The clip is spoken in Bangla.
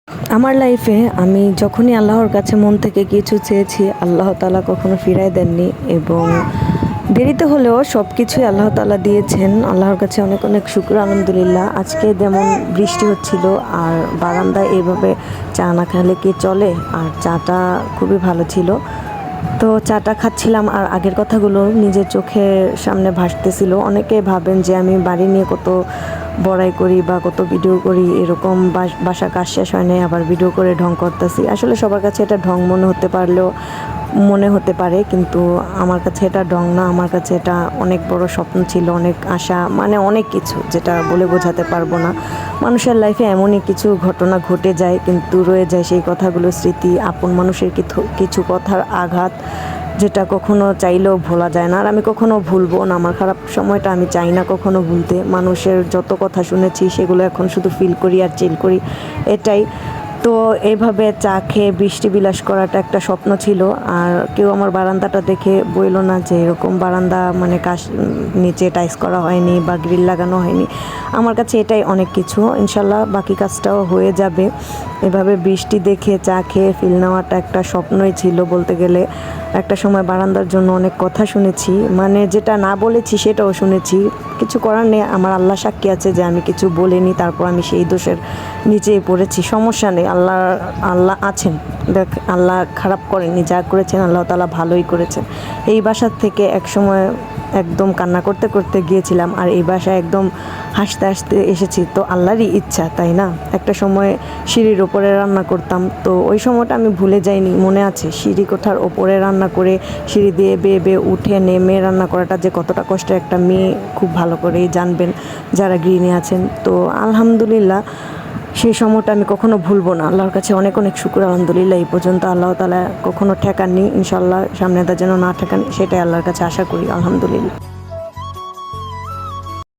আমার লাইফে আমি যখনই আল্লাহর কাছে মন থেকে কিছু চেয়েছি আল্লাহ তাআলা কখনো ফিরায় দেননি এবং দেরিতে হলেও সব কিছুই আল্লাহ তাআলা দিয়েছেন। আল্লাহর কাছে অনেক অনেক শুকর আলহামদুলিল্লাহ। আজকে যেমন বৃষ্টি হচ্ছিল আর বারান্দায় এইভাবে চা না খেলে কি চলে, আর চাটা খুবই ভালো ছিল। তো চাটা খাচ্ছিলাম আর আগের কথাগুলো নিজের চোখের সামনে ভাসতেছিল। অনেকে ভাবেন যে আমি বাড়ি নিয়ে কত বড়াই করি বা কত ভিডিও করি, এরকম বাসা কাজ শেষ হয় নাই আবার ভিডিও করে ঢং করতেছি। আসলে সবার কাছে এটা ঢং মনে হতে পারে, কিন্তু আমার কাছে এটা ঢং না। আমার কাছে এটা অনেক বড় স্বপ্ন ছিল, অনেক আশা, মানে অনেক কিছু যেটা বলে বোঝাতে পারবো না। মানুষের লাইফে এমনই কিছু ঘটনা ঘটে যায়, কিন্তু রয়ে যায় সেই কথাগুলো স্মৃতি, আপন মানুষের কিছু কথার আঘাত, যেটা কখনো চাইলেও ভোলা যায় না। আর আমি কখনো ভুলবো না, আমার খারাপ সময়টা আমি চাই না কখনো ভুলতে। মানুষের যত কথা শুনেছি সেগুলো এখন শুধু ফিল করি আর চিল করি, এটাই। তো এইভাবে চা খেয়ে বৃষ্টি বিলাস করাটা একটা স্বপ্ন ছিল। আর কেউ আমার বারান্দাটা দেখে বইল না যে এরকম বারান্দা মানে নিচে টাইলস করা হয়নি বা গ্রিল লাগানো হয়নি। আমার কাছে এটাই অনেক কিছু। ইনশাল্লাহ বাকি কাজটাও হয়ে যাবে। এভাবে বৃষ্টি দেখে চা খেয়ে ফিল নেওয়াটা একটা স্বপ্নই ছিল বলতে গেলে। একটা সময় বারান্দার জন্য অনেক কথা শুনেছি, মানে যেটা না বলেছি সেটাও শুনেছি। কিছু করার নেই, আমার আল্লাহ সাক্ষী আছে যে আমি কিছু বলিনি, তারপর আমি সেই দোষের নিচেই পড়েছি। সমস্যা নেই, আল্লাহ আছেন। দেখ, আল্লাহ খারাপ করেননি, যা করেছেন আল্লাহ তাআলা ভালোই করেছেন। এই বাসার থেকে এক সময় একদম কান্না করতে করতে গিয়েছিলাম, আর এই বাসায় একদম হাসতে হাসতে এসেছি। তো আল্লাহরই ইচ্ছা, তাই না? একটা সময় সিঁড়ির ওপরে রান্না করতাম, তো ওই সময়টা আমি ভুলে যাইনি, মনে আছে। সিঁড়ি কোঠার ওপরে রান্না করে সিঁড়ি দিয়ে বেয়ে বেয়ে উঠে নেমে রান্না করাটা যে কতটা কষ্টের, একটা মেয়ে খুব ভালো করেই জানবেন যারা গৃহিণী আছেন। তো আলহামদুলিল্লাহ সেই সময়টা আমি কখনো ভুলবো না। আল্লাহর কাছে অনেক অনেক শুকর আলহামদুলিল্লাহ। এই পর্যন্ত আল্লাহ তাআলা কখনো ঠেকাননি, ইনশাআল্লাহ সামনেটা যেন না ঠেকান, সেটাই আল্লাহর কাছে আশা করি। আলহামদুলিল্লাহ।